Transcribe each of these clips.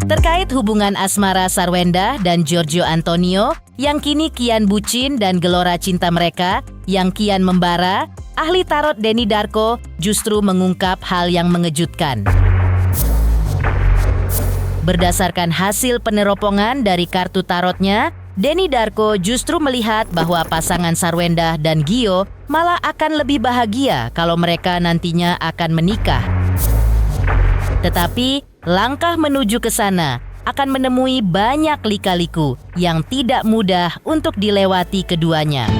Terkait hubungan asmara Sarwenda dan Giorgio Antonio yang kini kian bucin dan gelora cinta mereka yang kian membara, ahli tarot Denny Darko justru mengungkap hal yang mengejutkan. Berdasarkan hasil peneropongan dari kartu tarotnya, Denny Darko justru melihat bahwa pasangan Sarwenda dan Gio malah akan lebih bahagia kalau mereka nantinya akan menikah. Tetapi langkah menuju ke sana akan menemui banyak lika-liku yang tidak mudah untuk dilewati keduanya.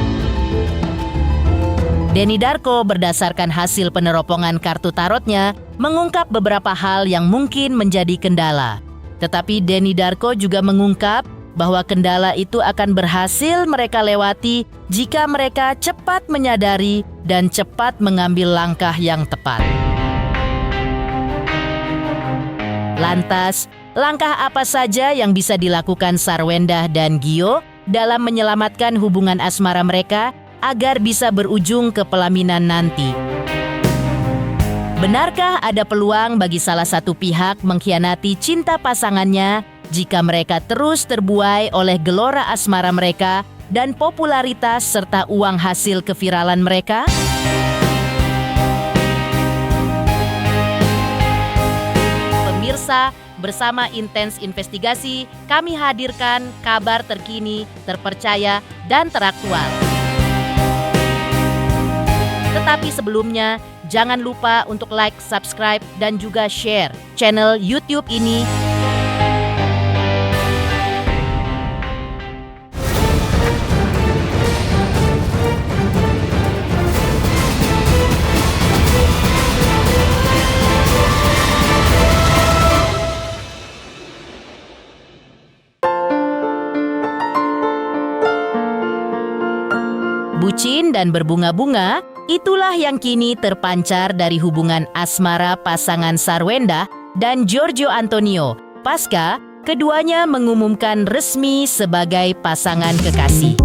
Denny Darko berdasarkan hasil peneropongan kartu tarotnya mengungkap beberapa hal yang mungkin menjadi kendala. Tetapi Denny Darko juga mengungkap bahwa kendala itu akan berhasil mereka lewati jika mereka cepat menyadari dan cepat mengambil langkah yang tepat. Lantas, langkah apa saja yang bisa dilakukan Sarwenda dan Gio dalam menyelamatkan hubungan asmara mereka agar bisa berujung ke pelaminan nanti? Benarkah ada peluang bagi salah satu pihak mengkhianati cinta pasangannya jika mereka terus terbuai oleh gelora asmara mereka dan popularitas serta uang hasil keviralan mereka? Pemirsa, bersama Intens Investigasi, kami hadirkan kabar terkini, terpercaya, dan teraktual. Tetapi sebelumnya, jangan lupa untuk like, subscribe, dan juga share channel YouTube ini. Bucin dan berbunga-bunga, itulah yang kini terpancar dari hubungan asmara pasangan Sarwenda dan Giorgio Antonio pasca keduanya mengumumkan resmi sebagai pasangan kekasih.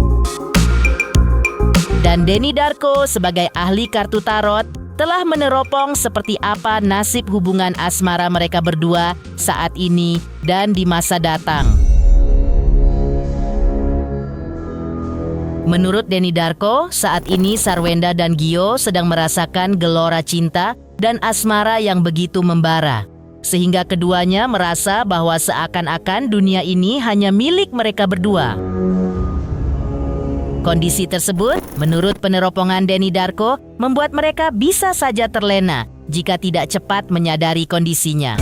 Dan Denny Darko sebagai ahli kartu tarot telah meneropong seperti apa nasib hubungan asmara mereka berdua saat ini dan di masa datang. Menurut Denny Darko, saat ini Sarwenda dan Gio sedang merasakan gelora cinta dan asmara yang begitu membara. Sehingga keduanya merasa bahwa seakan-akan dunia ini hanya milik mereka berdua. Kondisi tersebut, menurut peneropongan Denny Darko, membuat mereka bisa saja terlena jika tidak cepat menyadari kondisinya.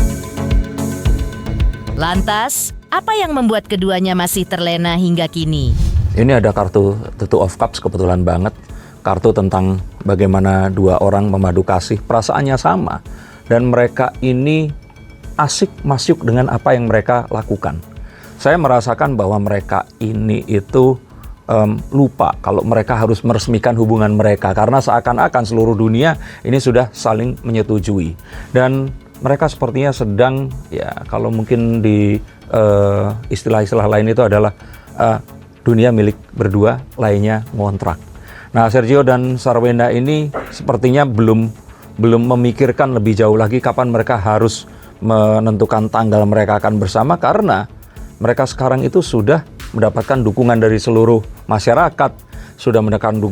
Lantas, apa yang membuat keduanya masih terlena hingga kini? Ini ada kartu The Two of Cups, kebetulan banget. Kartu tentang bagaimana dua orang memadu kasih, perasaannya sama. Dan mereka ini asik masuk dengan apa yang mereka lakukan. Saya merasakan bahwa mereka ini itu lupa kalau mereka harus meresmikan hubungan mereka. Karena seakan-akan seluruh dunia ini sudah saling menyetujui. Dan mereka sepertinya sedang, ya kalau mungkin di istilah-istilah lain itu adalah dunia milik berdua, lainnya ngontrak. Nah, Sergio dan Sarwenda ini sepertinya belum memikirkan lebih jauh lagi kapan mereka harus menentukan tanggal mereka akan bersama, karena mereka sekarang itu sudah mendapatkan dukungan dari seluruh masyarakat, sudah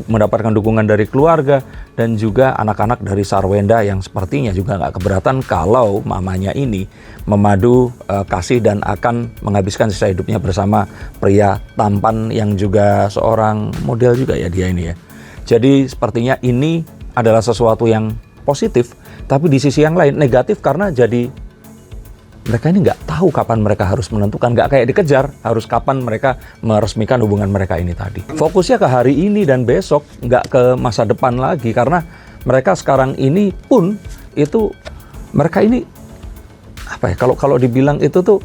mendapatkan dukungan dari keluarga, dan juga anak-anak dari Sarwenda yang sepertinya juga nggak keberatan kalau mamanya ini memadu kasih dan akan menghabiskan sisa hidupnya bersama pria tampan yang juga seorang model juga ya dia ini ya. Jadi sepertinya ini adalah sesuatu yang positif, tapi di sisi yang lain negatif karena jadi mereka ini nggak tahu kapan mereka harus menentukan, nggak kayak dikejar harus kapan mereka meresmikan hubungan mereka ini tadi. Fokusnya ke hari ini dan besok, nggak ke masa depan lagi, karena mereka sekarang ini pun itu mereka ini apa ya? Kalau dibilang itu tuh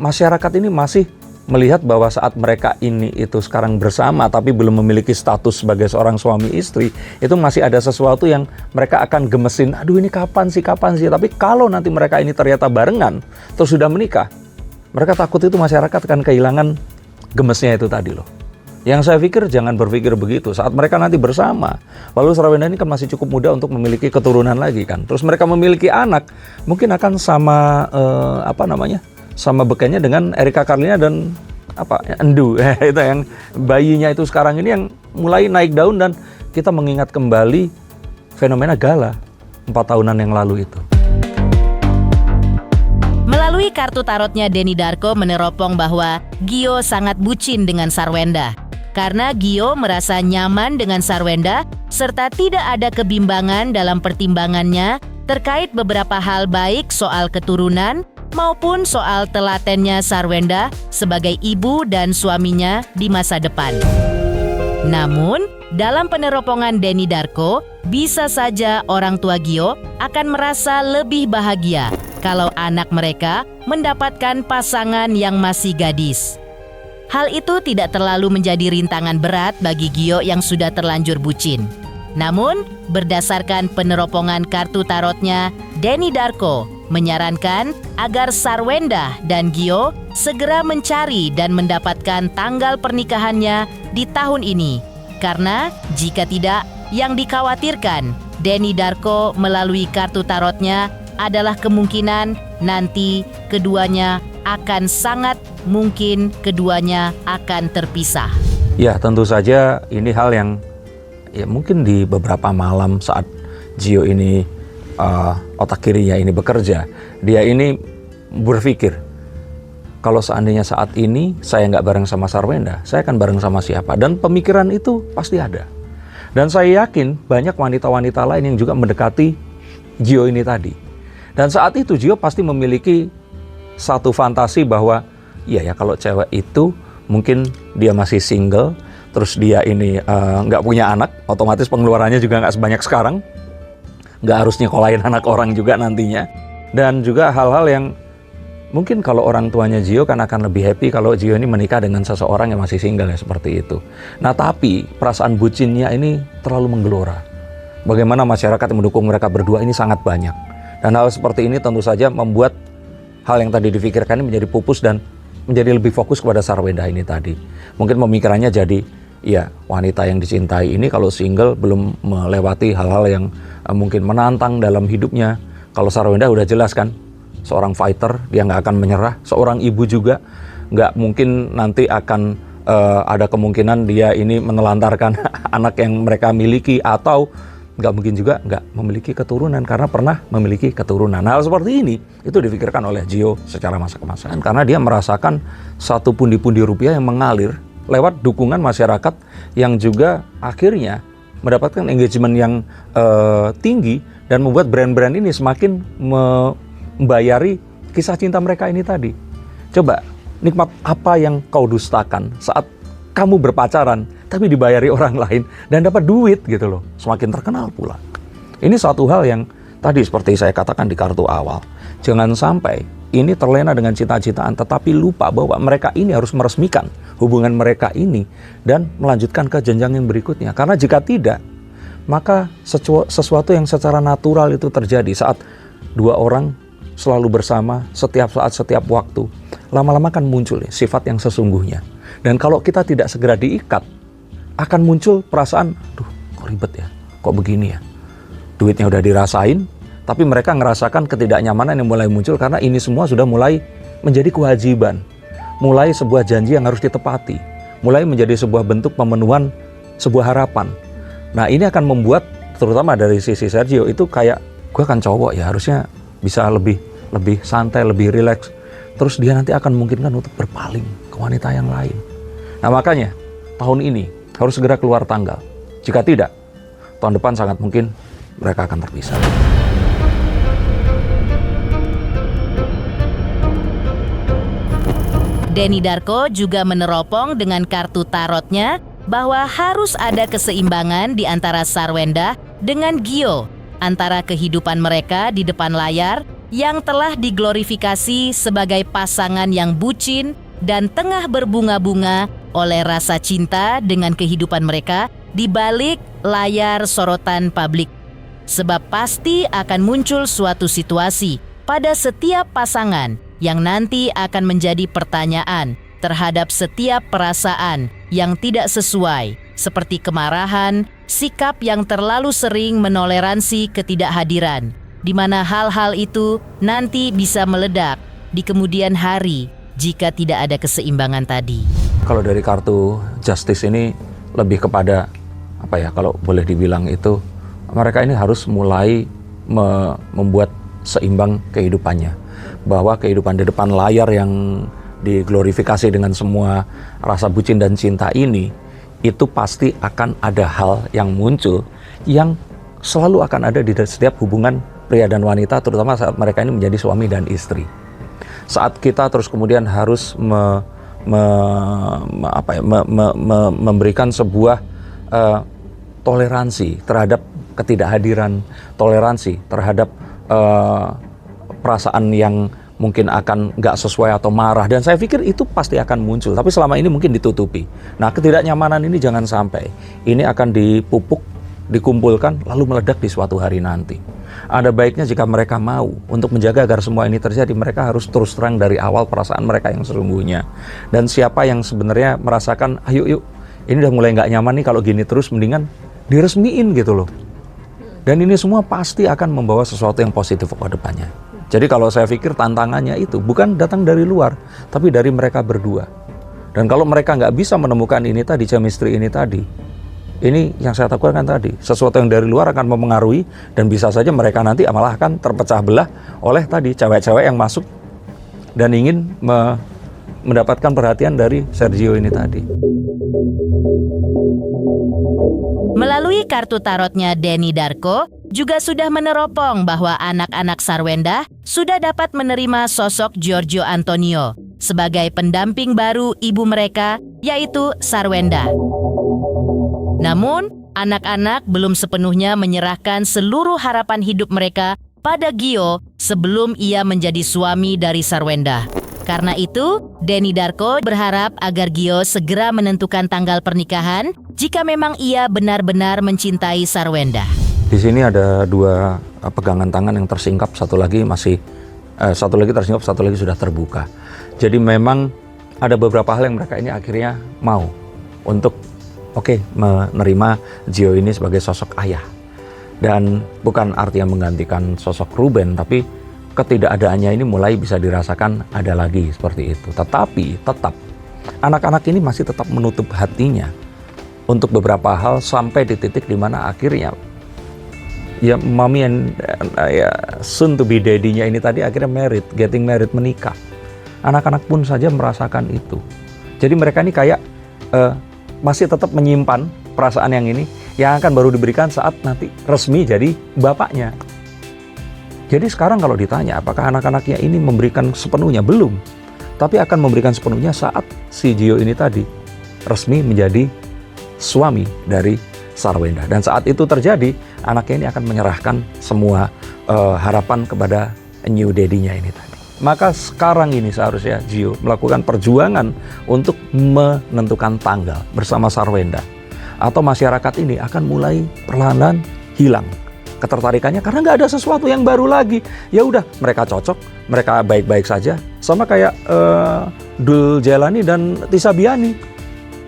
masyarakat ini masih melihat bahwa saat mereka ini itu sekarang bersama tapi belum memiliki status sebagai seorang suami istri, itu masih ada sesuatu yang mereka akan gemesin, aduh ini kapan sih. Tapi kalau nanti mereka ini ternyata barengan terus sudah menikah, mereka takut itu masyarakat akan kehilangan gemesnya itu tadi loh. Yang saya pikir jangan berpikir begitu. Saat mereka nanti bersama, lalu Sarwenda ini kan masih cukup muda untuk memiliki keturunan lagi kan. Terus mereka memiliki anak, mungkin akan sama sama bekennya dengan Erika Carlina dan Endu itu yang bayinya itu sekarang ini yang mulai naik daun, dan kita mengingat kembali fenomena Gala 4 tahunan yang lalu itu. Melalui kartu tarotnya, Denny Darko meneropong bahwa Gio sangat bucin dengan Sarwenda. Karena Gio merasa nyaman dengan Sarwenda serta tidak ada kebimbangan dalam pertimbangannya terkait beberapa hal baik soal keturunan maupun soal telatennya Sarwenda sebagai ibu dan suaminya di masa depan. Namun, dalam peneropongan Denny Darko, bisa saja orang tua Gio akan merasa lebih bahagia kalau anak mereka mendapatkan pasangan yang masih gadis. Hal itu tidak terlalu menjadi rintangan berat bagi Gio yang sudah terlanjur bucin. Namun, berdasarkan peneropongan kartu tarotnya, Denny Darko menyarankan agar Sarwenda dan Gio segera mencari dan mendapatkan tanggal pernikahannya di tahun ini. Karena jika tidak, yang dikhawatirkan Denny Darko melalui kartu tarotnya adalah kemungkinan nanti keduanya akan sangat mungkin keduanya akan terpisah. Ya, tentu saja ini hal yang mungkin di beberapa malam saat Gio ini otak kirinya ini bekerja, dia ini berpikir, kalau seandainya saat ini saya nggak bareng sama Sarwenda, saya akan bareng sama siapa? Dan pemikiran itu pasti ada. Dan saya yakin banyak wanita-wanita lain yang juga mendekati Gio ini tadi. Dan saat itu Gio pasti memiliki satu fantasi bahwa iya ya, kalau cewek itu mungkin dia masih single, terus dia ini nggak punya anak, otomatis pengeluarannya juga nggak sebanyak sekarang, nggak harus nyekolahin anak orang juga nantinya. Dan juga hal-hal yang mungkin kalau orang tuanya Gio kan akan lebih happy kalau Gio ini menikah dengan seseorang yang masih single ya, seperti itu. Nah, tapi perasaan bucinnya ini terlalu menggelora. Bagaimana masyarakat yang mendukung mereka berdua ini sangat banyak. Dan hal seperti ini tentu saja membuat hal yang tadi difikirkan ini menjadi pupus dan menjadi lebih fokus kepada Sarwenda ini tadi. Mungkin pemikirannya jadi, ya wanita yang dicintai ini kalau single belum melewati hal-hal yang mungkin menantang dalam hidupnya. Kalau Sarwenda udah jelas kan, seorang fighter, dia nggak akan menyerah. Seorang ibu juga nggak mungkin nanti akan ada kemungkinan dia ini menelantarkan anak yang mereka miliki, atau nggak mungkin juga nggak memiliki keturunan karena pernah memiliki keturunan. Hal seperti ini itu difikirkan oleh Gio secara masa kemasan, karena dia merasakan satu pundi-pundi rupiah yang mengalir lewat dukungan masyarakat yang juga akhirnya mendapatkan engagement yang tinggi dan membuat brand-brand ini semakin membayari kisah cinta mereka ini tadi. Coba, nikmat apa yang kau dustakan saat kamu berpacaran tapi dibayari orang lain dan dapat duit gitu loh, semakin terkenal pula. Ini suatu hal yang tadi seperti saya katakan di kartu awal, jangan sampai ini terlena dengan cita-citaan tetapi lupa bahwa mereka ini harus meresmikan hubungan mereka ini dan melanjutkan ke jenjang yang berikutnya. Karena jika tidak, maka sesuatu yang secara natural itu terjadi saat dua orang selalu bersama setiap saat, setiap waktu, lama-lama kan muncul sifat yang sesungguhnya. Dan kalau kita tidak segera diikat, akan muncul perasaan, duh kok ribet ya, kok begini ya. Duitnya udah dirasain, tapi mereka ngerasakan ketidaknyamanan yang mulai muncul karena ini semua sudah mulai menjadi kewajiban. Mulai sebuah janji yang harus ditepati. Mulai menjadi sebuah bentuk pemenuhan sebuah harapan. Nah, ini akan membuat, terutama dari sisi Sergio, itu kayak, gue kan cowok ya, harusnya bisa lebih santai, lebih rileks. Terus dia nanti akan memungkinkan untuk berpaling ke wanita yang lain. Nah, makanya tahun ini harus segera keluar tanggal. Jika tidak, tahun depan sangat mungkin mereka akan terpisah. Denny Darko juga meneropong dengan kartu tarotnya bahwa harus ada keseimbangan di antara Sarwenda dengan Gio, antara kehidupan mereka di depan layar yang telah diglorifikasi sebagai pasangan yang bucin dan tengah berbunga-bunga oleh rasa cinta dengan kehidupan mereka di balik layar sorotan publik. Sebab pasti akan muncul suatu situasi pada setiap pasangan yang nanti akan menjadi pertanyaan terhadap setiap perasaan yang tidak sesuai, seperti kemarahan, sikap yang terlalu sering menoleransi ketidakhadiran, di mana hal-hal itu nanti bisa meledak di kemudian hari jika tidak ada keseimbangan tadi. Kalau dari kartu justice ini lebih kepada kalau boleh dibilang itu mereka ini harus mulai membuat seimbang kehidupannya, bahwa kehidupan di depan layar yang diglorifikasi dengan semua rasa bucin dan cinta ini, itu pasti akan ada hal yang muncul yang selalu akan ada di setiap hubungan pria dan wanita, terutama saat mereka ini menjadi suami dan istri. Saat kita terus kemudian harus memberikan sebuah toleransi terhadap ketidakhadiran, toleransi terhadap perasaan yang mungkin akan nggak sesuai atau marah, dan saya pikir itu pasti akan muncul, tapi selama ini mungkin ditutupi. Nah, ketidaknyamanan ini jangan sampai ini akan dipupuk, dikumpulkan, lalu meledak di suatu hari nanti. Ada baiknya jika mereka mau untuk menjaga agar semua ini terjadi, mereka harus terus terang dari awal perasaan mereka yang sesungguhnya. Dan siapa yang sebenarnya merasakan, ayo yuk, ini udah mulai nggak nyaman nih kalau gini terus, mendingan diresmiin gitu loh. Dan ini semua pasti akan membawa sesuatu yang positif ke depannya. Jadi kalau saya pikir tantangannya itu bukan datang dari luar, tapi dari mereka berdua. Dan kalau mereka nggak bisa menemukan ini tadi, chemistry ini tadi, ini yang saya takutkan tadi, sesuatu yang dari luar akan mempengaruhi, dan bisa saja mereka nanti malah akan terpecah belah oleh tadi cewek-cewek yang masuk dan ingin mendapatkan perhatian dari Sergio ini tadi. Melalui kartu tarotnya Denny Darko juga sudah meneropong bahwa anak-anak Sarwenda sudah dapat menerima sosok Giorgio Antonio sebagai pendamping baru ibu mereka, yaitu Sarwenda. Namun, anak-anak belum sepenuhnya menyerahkan seluruh harapan hidup mereka pada Gio sebelum ia menjadi suami dari Sarwenda. Karena itu, Denny Darko berharap agar Gio segera menentukan tanggal pernikahan jika memang ia benar-benar mencintai Sarwenda. Di sini ada dua pegangan tangan yang tersingkap, satu lagi tersingkap, satu lagi sudah terbuka. Jadi memang ada beberapa hal yang mereka ini akhirnya mau untuk menerima Gio ini sebagai sosok ayah. Dan bukan artinya menggantikan sosok Ruben, tapi ketidakadaannya ini mulai bisa dirasakan ada lagi seperti itu. Tetapi tetap anak-anak ini masih tetap menutup hatinya untuk beberapa hal sampai di titik dimana akhirnya ya mami and soon to be daddy-nya ini tadi akhirnya getting married, menikah. Anak-anak pun saja merasakan itu. Jadi mereka ini kayak masih tetap menyimpan perasaan yang ini, yang akan baru diberikan saat nanti resmi jadi bapaknya. Jadi sekarang kalau ditanya apakah anak-anaknya ini memberikan sepenuhnya, belum. Tapi akan memberikan sepenuhnya saat si Gio ini tadi resmi menjadi suami dari Sarwenda. Dan saat itu terjadi, anaknya ini akan menyerahkan semua harapan kepada new daddy-nya ini tadi. Maka sekarang ini seharusnya Gio melakukan perjuangan untuk menentukan tanggal bersama Sarwenda. Atau masyarakat ini akan mulai perlahan-lahan hilang ketertarikannya karena nggak ada sesuatu yang baru lagi. Ya udah, mereka cocok, mereka baik-baik saja, sama kayak Dul Jelani dan Tisa Biani.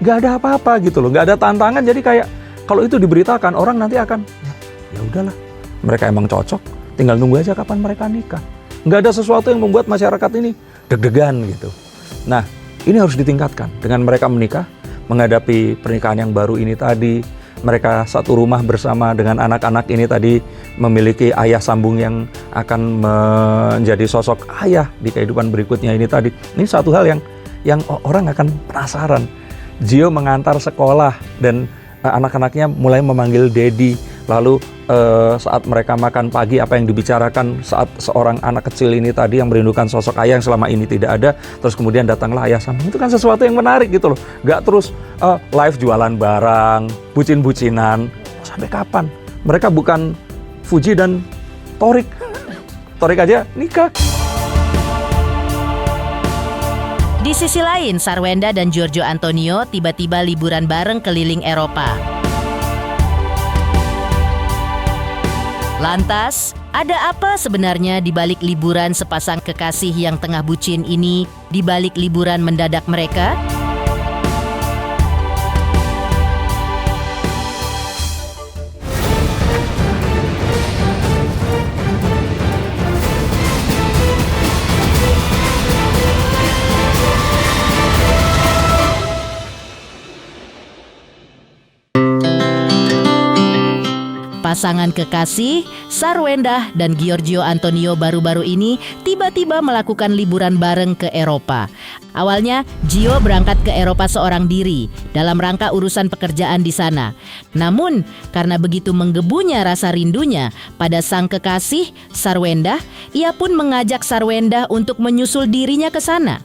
Nggak ada apa-apa gitu loh, nggak ada tantangan. Jadi kayak kalau itu diberitakan, orang nanti akan ya udahlah, mereka emang cocok, tinggal nunggu aja kapan mereka nikah. Nggak ada sesuatu yang membuat masyarakat ini deg-degan gitu. Nah, ini harus ditingkatkan dengan mereka menikah, menghadapi pernikahan yang baru ini tadi. Mereka satu rumah bersama dengan anak-anak ini tadi, memiliki ayah sambung yang akan menjadi sosok ayah di kehidupan berikutnya ini tadi. Ini satu hal yang orang akan penasaran. Gio mengantar sekolah dan anak-anaknya mulai memanggil Daddy. Lalu saat mereka makan pagi, apa yang dibicarakan saat seorang anak kecil ini tadi yang merindukan sosok ayah yang selama ini tidak ada, terus kemudian datanglah ayah sambung. Itu kan sesuatu yang menarik gitu loh. Gak terus live jualan barang, bucin-bucinan. Sampai kapan? Mereka bukan Fuji dan Torik. Torik aja nikah. Di sisi lain, Sarwenda dan Giorgio Antonio tiba-tiba liburan bareng keliling Eropa. Lantas, ada apa sebenarnya di balik liburan sepasang kekasih yang tengah bucin ini, di balik liburan mendadak mereka? Pasangan kekasih, Sarwendah dan Giorgio Antonio baru-baru ini tiba-tiba melakukan liburan bareng ke Eropa. Awalnya, Gio berangkat ke Eropa seorang diri dalam rangka urusan pekerjaan di sana. Namun, karena begitu menggebunya rasa rindunya pada sang kekasih, Sarwendah, ia pun mengajak Sarwendah untuk menyusul dirinya ke sana.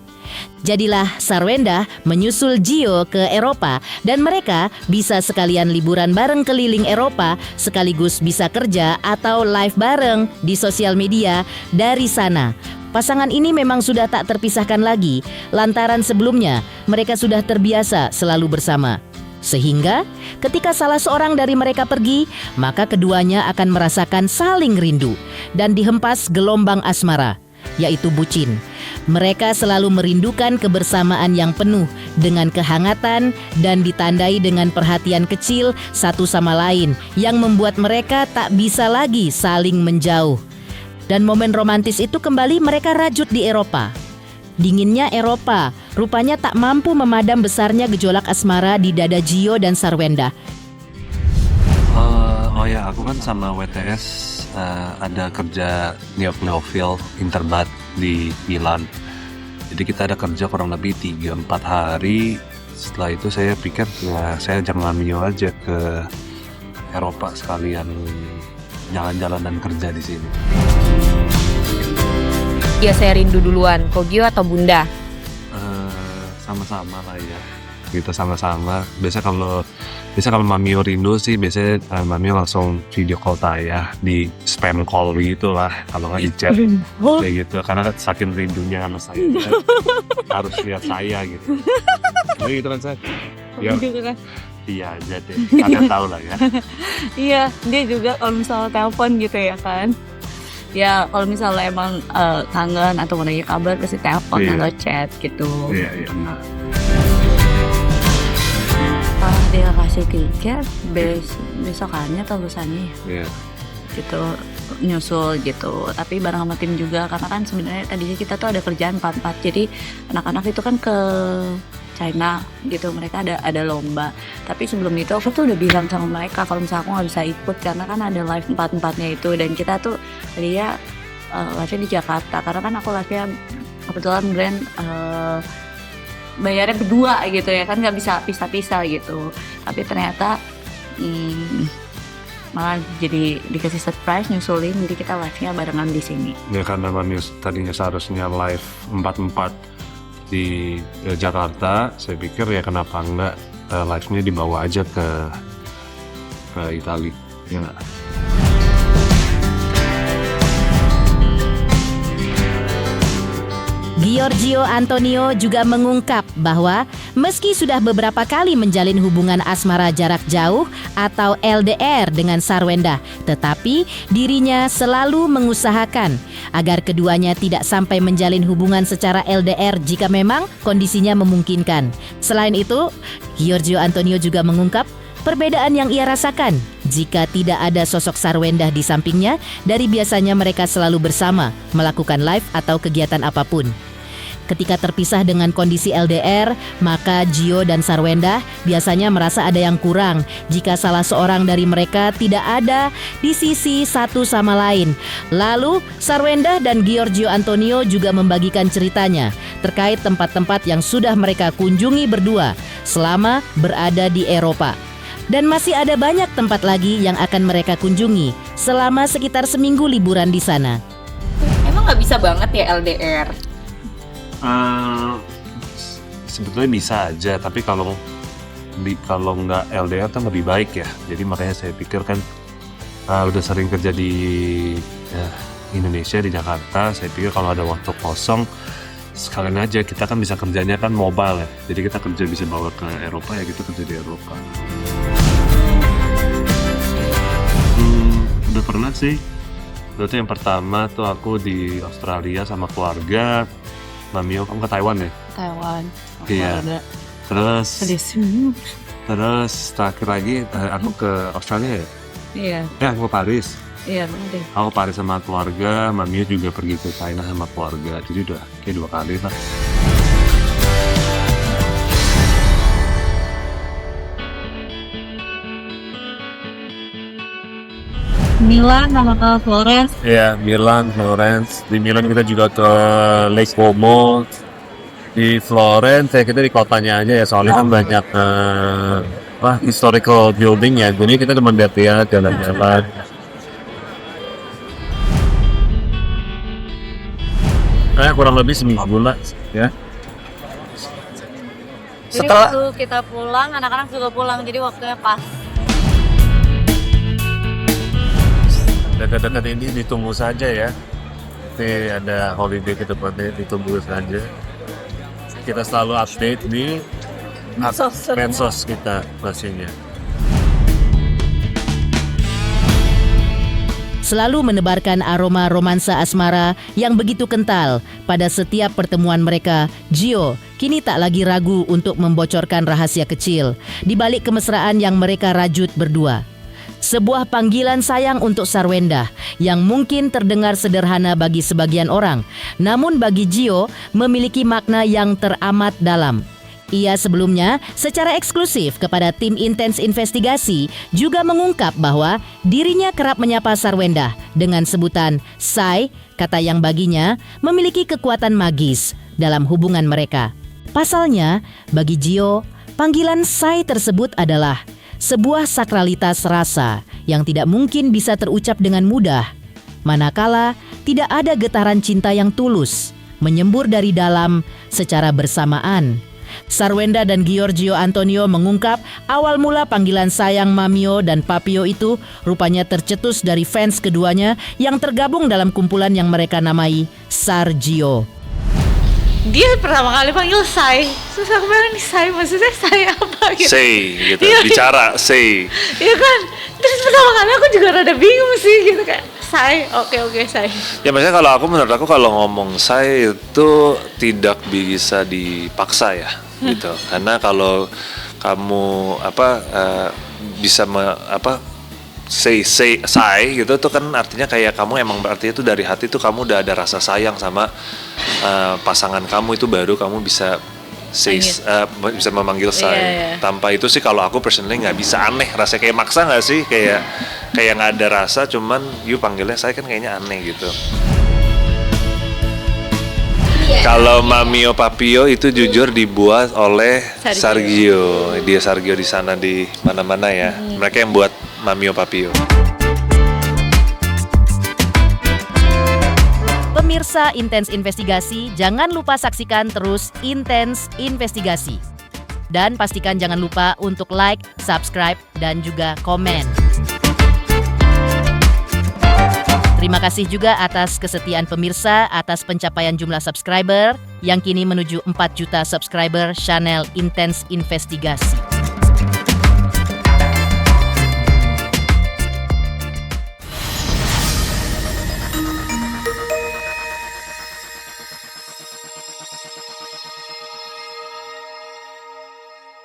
Jadilah Sarwendah menyusul Gio ke Eropa dan mereka bisa sekalian liburan bareng keliling Eropa sekaligus bisa kerja atau live bareng di sosial media dari sana. Pasangan ini memang sudah tak terpisahkan lagi lantaran sebelumnya mereka sudah terbiasa selalu bersama. Sehingga ketika salah seorang dari mereka pergi, maka keduanya akan merasakan saling rindu dan dihempas gelombang asmara, yaitu bucin. Mereka selalu merindukan kebersamaan yang penuh dengan kehangatan dan ditandai dengan perhatian kecil satu sama lain yang membuat mereka tak bisa lagi saling menjauh. Dan momen romantis itu kembali mereka rajut di Eropa. Dinginnya Eropa rupanya tak mampu memadam besarnya gejolak asmara di dada Gio dan Sarwendah. Oh ya, aku kan sama WTS ada kerja Neofil Interbat di Milan. Jadi kita ada kerja kurang lebih 3-4 hari. Setelah itu saya pikir ya saya ajak Mio aja ke Eropa sekalian jalan-jalan dan kerja di sini. Ya saya rindu duluan, Kogio atau Bunda? Sama-sama lah ya. Kita sama-sama. Biasa kalau Mamio rindu sih biasanya Mamio langsung video call saya di spam call gitu lah, kalau nggak di chat kayak gitu, karena saking rindunya sama saya harus lihat saya gitu. Jadi gitu kan saya. Ya, iya aja deh. Kalian tahu lah ya. Iya, dia juga kalau misalnya telepon gitu ya kan. Ya kalau misalnya emang kangen atau mau nanya kabar pasti telepon atau chat gitu. Iya. Nah. Dia kasih tiket besokannya atau lusannya gitu nyusul gitu, tapi bareng sama tim juga karena kan sebenarnya tadinya kita tuh ada kerjaan 4-4, jadi anak-anak itu kan ke China gitu, mereka ada lomba, tapi sebelum itu aku tuh udah bilang sama mereka kalau misalnya aku nggak bisa ikut karena kan ada live 4-4-nya itu, dan kita tuh tadinya live-nya di Jakarta karena kan aku live-nya kebetulan brand bayarnya berdua gitu ya kan, nggak bisa pisah-pisah gitu, tapi ternyata malah jadi dikasih surprise nyusulin, jadi kita live-nya barengan di sini. Ya karena Mami tadinya seharusnya live 4-4 di Jakarta, saya pikir ya kenapa enggak live-nya dibawa aja ke Italia. Ya. Giorgio Antonio juga mengungkap bahwa meski sudah beberapa kali menjalin hubungan asmara jarak jauh atau LDR dengan Sarwendah, tetapi dirinya selalu mengusahakan agar keduanya tidak sampai menjalin hubungan secara LDR jika memang kondisinya memungkinkan. Selain itu, Giorgio Antonio juga mengungkap perbedaan yang ia rasakan jika tidak ada sosok Sarwendah di sampingnya dari biasanya mereka selalu bersama melakukan live atau kegiatan apapun. Ketika terpisah dengan kondisi LDR, maka Gio dan Sarwendah biasanya merasa ada yang kurang jika salah seorang dari mereka tidak ada di sisi satu sama lain. Lalu, Sarwendah dan Giorgio Antonio juga membagikan ceritanya terkait tempat-tempat yang sudah mereka kunjungi berdua selama berada di Eropa. Dan masih ada banyak tempat lagi yang akan mereka kunjungi selama sekitar seminggu liburan di sana. Emang nggak bisa banget ya LDR? Sebetulnya bisa aja, tapi kalau nggak LDR kan lebih baik ya. Jadi makanya saya pikir kan udah sering kerja di Indonesia, di Jakarta, saya pikir kalau ada waktu kosong sekalian aja kita kan bisa kerjanya kan mobile ya. Jadi kita kerja bisa bawa ke Eropa ya, kita kerja di Eropa. Udah pernah sih. Itu yang pertama tuh aku di Australia sama keluarga. Mamio, kamu ke Taiwan ya? Taiwan. Iya. Terus terakhir lagi aku ke Australia ya? Iya. Aku ke Paris. Iya, bener. Aku ke Paris sama keluarga, Mamio juga pergi ke China sama keluarga. Jadi udah kayak 2 kali lah. Milan sama ke Florence. Iya, Milan, Florence. Di Milan kita juga ke Lake Como. Di Florence ya kita di kotanya aja ya, soalnya kan banyak historical building ya. Jadi kita cuma lihat jalan-jalan. Kurang lebih seminggu lah ya. Jadi waktu kita pulang, anak-anak juga pulang, jadi waktunya pas. Dekat-dekat ini ditunggu saja ya. Nanti ada holiday ke depannya, ditunggu saja. Kita selalu update di medsos kita pastinya. Selalu menebarkan aroma romansa asmara yang begitu kental pada setiap pertemuan mereka, Gio kini tak lagi ragu untuk membocorkan rahasia kecil di balik kemesraan yang mereka rajut berdua. Sebuah panggilan sayang untuk Sarwenda yang mungkin terdengar sederhana bagi sebagian orang, namun bagi Gio memiliki makna yang teramat dalam. Ia sebelumnya secara eksklusif kepada tim Intens Investigasi juga mengungkap bahwa dirinya kerap menyapa Sarwenda dengan sebutan Say, kata yang baginya memiliki kekuatan magis dalam hubungan mereka. Pasalnya, bagi Gio, panggilan Say tersebut adalah sebuah sakralitas rasa yang tidak mungkin bisa terucap dengan mudah, manakala tidak ada getaran cinta yang tulus, menyembur dari dalam secara bersamaan. Sarwenda dan Giorgio Antonio mengungkap awal mula panggilan sayang Mamio dan Papio itu rupanya tercetus dari fans keduanya yang tergabung dalam kumpulan yang mereka namai Sargio. Dia pertama kali panggil Say, terus aku bilang nih Say, maksudnya Say apa gitu. Say gitu, bicara say. Iya kan, terus pertama kali aku juga rada bingung sih gitu kan. Say, oke Say. Ya maksudnya menurut aku kalau ngomong say itu tidak bisa dipaksa ya gitu. Karena kalau kamu bisa say gitu tuh kan artinya kayak kamu emang berarti itu dari hati tuh kamu udah ada rasa sayang sama pasangan kamu, itu baru kamu bisa bisa memanggil say. Tanpa itu sih kalau aku personally nggak bisa, aneh rasanya, kayak maksa nggak sih, kayak nggak ada rasa cuman you panggilnya say kan kayaknya aneh gitu. Kalau Mamio Papio itu jujur dibuat oleh Sargio. Dia Sargio di sana di mana-mana ya. Mereka yang buat Mamio Papio. Pemirsa Intens Investigasi, jangan lupa saksikan terus Intens Investigasi. Dan pastikan jangan lupa untuk like, subscribe, dan juga komen. Terima kasih juga atas kesetiaan pemirsa, atas pencapaian jumlah subscriber yang kini menuju 4 juta subscriber channel Intens Investigasi.